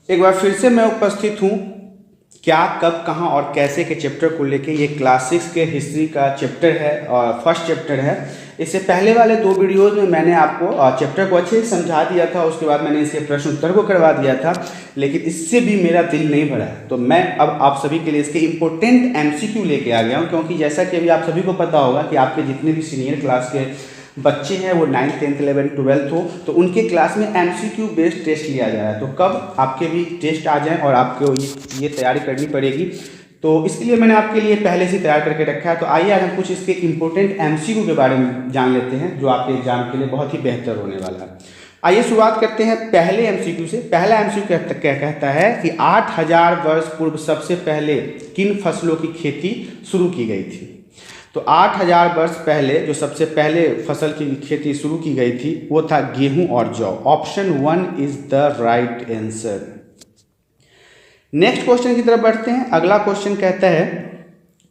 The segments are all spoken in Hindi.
एक बार फिर से मैं उपस्थित हूँ क्या कब कहाँ और कैसे के चैप्टर को लेके। ये क्लास 6 के हिस्ट्री का चैप्टर है और फर्स्ट चैप्टर है। इससे पहले वाले 2 वीडियोज़ में मैंने आपको चैप्टर को अच्छे से समझा दिया था, उसके बाद मैंने इसके प्रश्न उत्तर को करवा दिया था, लेकिन इससे भी मेरा दिल नहीं भरा। तो मैं अब आप सभी के लिए इसके इम्पोर्टेंट MCQ लेके आ गया हूँ, क्योंकि जैसा कि अभी आप सभी को पता होगा कि आपके जितने भी सीनियर क्लास के बच्चे हैं वो 9th 10th 11th 12th हो, तो उनके क्लास में MCQ बेस्ड टेस्ट लिया जा रहा है। तो कब आपके भी टेस्ट आ जाएं और आपको ये तैयारी करनी पड़ेगी, तो इसके लिए मैंने आपके लिए पहले से तैयार करके रखा है। तो आइए आज हम कुछ इसके इम्पोर्टेंट MCQ के बारे में जान लेते हैं, जो आपके एग्जाम के लिए बहुत ही बेहतर होने वाला है। आइए शुरुआत करते हैं पहले MCQ से। पहला MCQ क्या कहता है कि 8000 वर्ष पूर्व सबसे पहले किन फसलों की खेती शुरू की गई थी। तो 8000 वर्ष पहले जो सबसे पहले फसल की खेती शुरू की गई थी वो था गेहूं और जौ। Option 1 is the right answer. Next question की तरफ बढ़ते हैं। अगला क्वेश्चन कहता है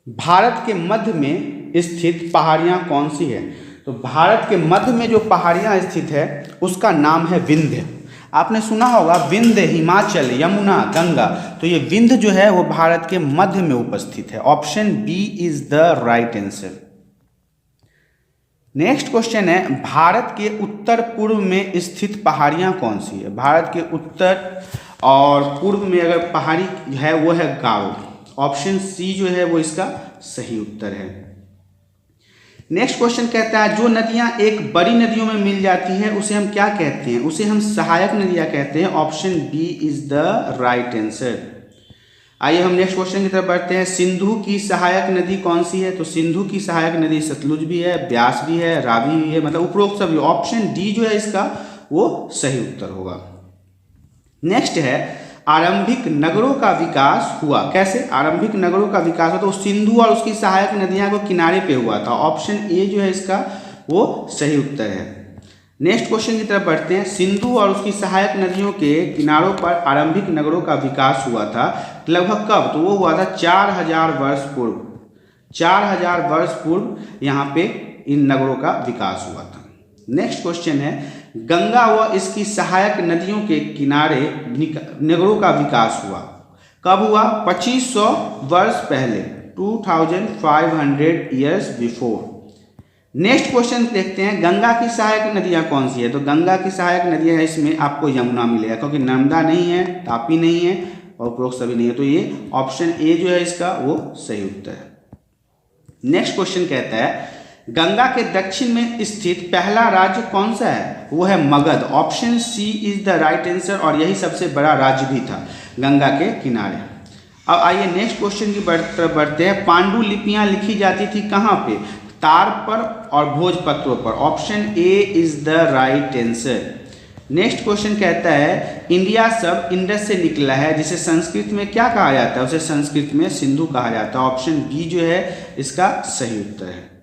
भारत के मध्य में स्थित पहाड़ियां कौन सी है। तो भारत के मध्य में जो पहाड़ियां स्थित है उसका नाम है विंध्य। आपने सुना होगा विंध्य, हिमाचल, यमुना, गंगा। तो ये विंध्य जो है वो भारत के मध्य में उपस्थित है। Option B is the right answer. Next question है भारत के उत्तर पूर्व में स्थित पहाड़ियां कौन सी है। भारत के उत्तर और पूर्व में अगर पहाड़ी है वो है गारो। ऑप्शन सी जो है वो इसका सही उत्तर है। नेक्स्ट क्वेश्चन कहता है जो नदियां एक बड़ी नदियों में मिल जाती हैं उसे हम क्या कहते हैं। उसे हम सहायक नदियां कहते हैं। Option B is the right answer. आइए हम नेक्स्ट क्वेश्चन की तरफ बढ़ते हैं। सिंधु की सहायक नदी कौन सी है। तो सिंधु की सहायक नदी सतलुज भी है, ब्यास भी है, रावी भी है, मतलब उपरोक्त सभी। ऑप्शन डी जो है इसका वो सही उत्तर होगा। नेक्स्ट है आरंभिक नगरों का विकास हुआ कैसे। आरंभिक नगरों का विकास हुआ तो सिंधु और उसकी सहायक नदियां को किनारे पे हुआ था। ऑप्शन ए जो है इसका वो सही उत्तर है। नेक्स्ट क्वेश्चन की तरफ बढ़ते हैं। सिंधु और उसकी सहायक नदियों के किनारों पर आरंभिक नगरों का विकास हुआ था लगभग कब। तो वो हुआ था 4000 वर्ष पूर्व। 4000 वर्ष पूर्व यहाँ पे इन नगरों का विकास हुआ था। नेक्स्ट क्वेश्चन है गंगा व इसकी सहायक नदियों के किनारे नगरों का विकास हुआ कब हुआ। 2500 वर्ष पहले, 2500 ईयर्स बिफोर। नेक्स्ट क्वेश्चन देखते हैं गंगा की सहायक नदियां कौन सी है। तो गंगा की सहायक नदियां इसमें आपको यमुना मिलेगा, क्योंकि नर्मदा नहीं है, तापी नहीं है और उपरोक्त सभी नहीं है। तो ये ऑप्शन ए जो है इसका वो सही उत्तर है। नेक्स्ट क्वेश्चन कहता है गंगा के दक्षिण में स्थित पहला राज्य कौन सा है। वो है Magadh. Option C is the right answer और यही सबसे बड़ा राज्य भी था गंगा के किनारे। अब आइए नेक्स्ट क्वेश्चन की तरफ बढ़ते हैं। पांडुलिपियां लिखी जाती थी कहाँ पे। तार पर और भोजपत्रों पर। Option A is the right answer. Next question कहता है इंडिया शब्द इंडस से निकला है जिसे संस्कृत में क्या कहा जाता है। उसे संस्कृत में सिंधु कहा जाता है। ऑप्शन बी जो है इसका सही उत्तर है।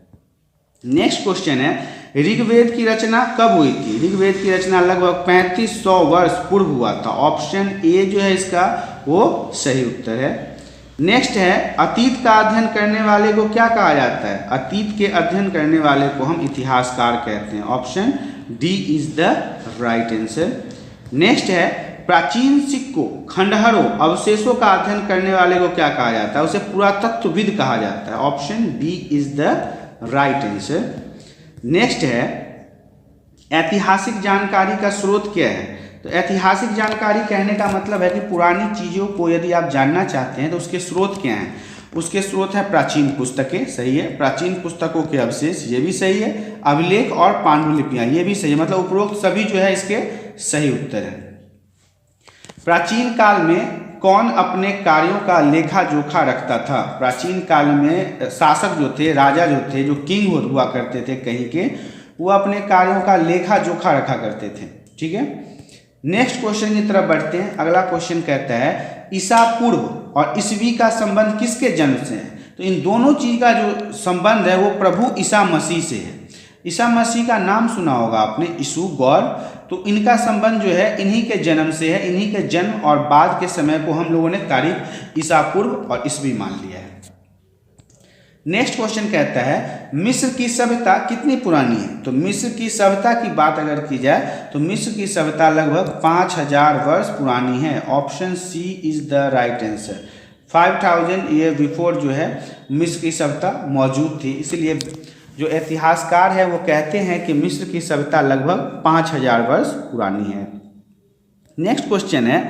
नेक्स्ट क्वेश्चन है ऋग्वेद की रचना कब हुई थी। ऋग्वेद की रचना लगभग 3500 वर्ष पूर्व हुआ था। ऑप्शन ए जो है इसका वो सही उत्तर है। नेक्स्ट है अतीत का अध्ययन करने वाले को क्या कहा जाता है। अतीत के अध्ययन करने वाले को हम इतिहासकार कहते हैं। Option D is the right answer. Next है प्राचीन सिक्कों, खंडहरों, अवशेषों का अध्ययन करने वाले को क्या कहा जाता है। उसे पुरातत्वविद कहा जाता है। Option B is the right answer. Next है ऐतिहासिक जानकारी का स्रोत क्या है। तो ऐतिहासिक जानकारी कहने का मतलब है कि पुरानी चीज़ों को यदि आप जानना चाहते हैं तो उसके स्रोत क्या हैं। उसके स्रोत है प्राचीन पुस्तकें, सही है। प्राचीन पुस्तकों के अवशेष, ये भी सही है। अभिलेख और पांडुलिपियां, ये भी सही है। मतलब उपरोक्त सभी जो है इसके सही उत्तर है। प्राचीन काल में कौन अपने कार्यों का लेखा जोखा रखता था। प्राचीन काल में शासक जो थे, राजा जो थे, जो किंग हुआ करते थे कहीं के, वो अपने कार्यों का लेखा जोखा रखा करते थे। ठीक है। नेक्स्ट क्वेश्चन की तरफ बढ़ते हैं। अगला क्वेश्चन कहता है ईसा पूर्व और ईस्वी का संबंध किसके जन्म से है। तो इन दोनों चीज का जो संबंध है वो प्रभु ईसा मसीह से है। ईसा मसीह का नाम सुना होगा आपने, यीशु, गॉड। तो इनका संबंध जो है इन्हीं के जन्म से है। इन्हीं के जन्म और बाद के समय को हम लोगों ने तारीख ईसा पूर्व और ईस्वी मान लिया है। नेक्स्ट क्वेश्चन कहता है मिस्र की सभ्यता कितनी पुरानी है। तो मिस्र की सभ्यता की बात अगर की जाए तो मिस्र की सभ्यता लगभग 5000 वर्ष पुरानी है। Option C is the right answer. 5000 year before जो है मिस्र की सभ्यता मौजूद थी, इसलिए जो इतिहासकार है वो कहते हैं कि मिस्र की सभ्यता लगभग 5000 वर्ष पुरानी है। नेक्स्ट क्वेश्चन है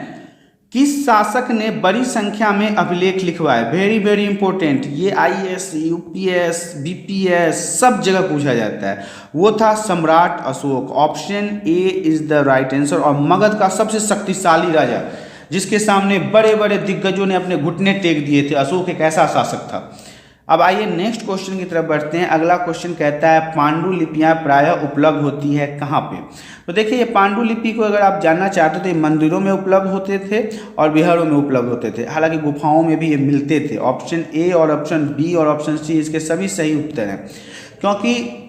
किस शासक ने बड़ी संख्या में अभिलेख लिखवाए। वेरी वेरी इंपॉर्टेंट, ये आईएएस, यूपीएस, बीपीएस सब जगह पूछा जाता है। वो था सम्राट Ashok. Option A is the right answer. और मगध का सबसे शक्तिशाली राजा जिसके सामने बड़े बड़े दिग्गजों ने अपने घुटने टेक दिए थे, अशोक एक ऐसा शासक था। अब आइए नेक्स्ट क्वेश्चन की तरफ बढ़ते हैं। अगला क्वेश्चन कहता है पांडुलिपियां प्रायः उपलब्ध होती है कहाँ पे। तो देखिए ये पांडुलिपि को अगर आप जानना चाहते तो ये मंदिरों में उपलब्ध होते थे और विहारों में उपलब्ध होते थे, हालांकि गुफाओं में भी ये मिलते थे। ऑप्शन ए और ऑप्शन बी और ऑप्शन सी इसके सभी सही उत्तर हैं, क्योंकि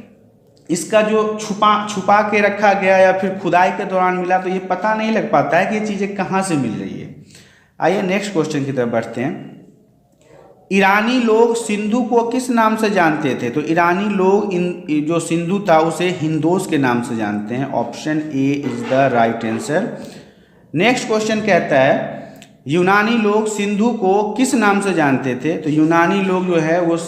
इसका जो छुपा के रखा गया या फिर खुदाई के दौरान मिला तो ये पता नहीं लग पाता है कि ये चीज़ें कहाँ से मिल रही है। आइए नेक्स्ट क्वेश्चन की तरफ बढ़ते हैं। ईरानी लोग सिंधु को किस नाम से जानते थे। तो ईरानी लोग जो सिंधु था उसे हिंदोस के नाम से जानते हैं। Option A is the right answer. Next question कहता है यूनानी लोग सिंधु को किस नाम से जानते थे। तो यूनानी लोग जो है वो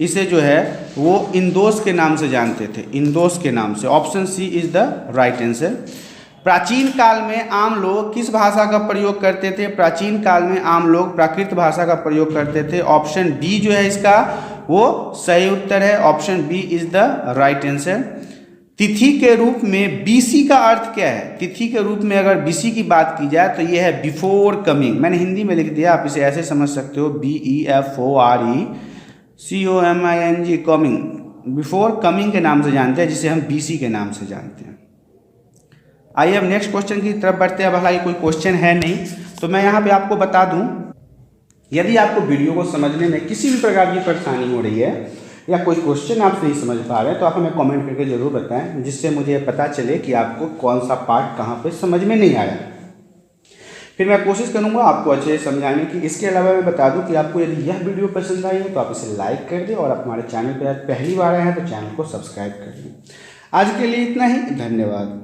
इसे जो है वो इंदोस के नाम से जानते थे, इंदोस के नाम से। Option C is the right answer. प्राचीन काल में आम लोग किस भाषा का प्रयोग करते थे। प्राचीन काल में आम लोग प्राकृत भाषा का प्रयोग करते थे। ऑप्शन बी जो है इसका वो सही उत्तर है। Option B is the right answer. तिथि के रूप में बीसी का अर्थ क्या है। तिथि के रूप में अगर बीसी की बात की जाए तो ये है बिफोर कमिंग। मैंने हिंदी में लिख दिया, आप इसे ऐसे समझ सकते हो BEFORE कमिंग, बिफोर कमिंग के नाम से जानते हैं, जिसे हम बीसी के नाम से जानते हैं। आइए अब नेक्स्ट क्वेश्चन की तरफ बढ़ते हैं। अब हालांकि कोई क्वेश्चन है नहीं तो मैं यहाँ पे आपको बता दूँ, यदि आपको वीडियो को समझने में किसी भी प्रकार की परेशानी हो रही है या कोई क्वेश्चन आप नहीं समझ पा रहे हैं तो आप हमें कमेंट करके ज़रूर बताएं, जिससे मुझे पता चले कि आपको कौन सा पार्ट कहाँ पे समझ में नहीं आया। फिर मैं कोशिश करूँगा आपको अच्छे से समझाने की। इसके अलावा मैं बता दूँ कि आपको यदि यह वीडियो पसंद आई है तो आप इसे लाइक कर दें, और आप हमारे चैनल पर आज पहली बार आए हैं तो चैनल को सब्सक्राइब कर दें। आज के लिए इतना ही, धन्यवाद।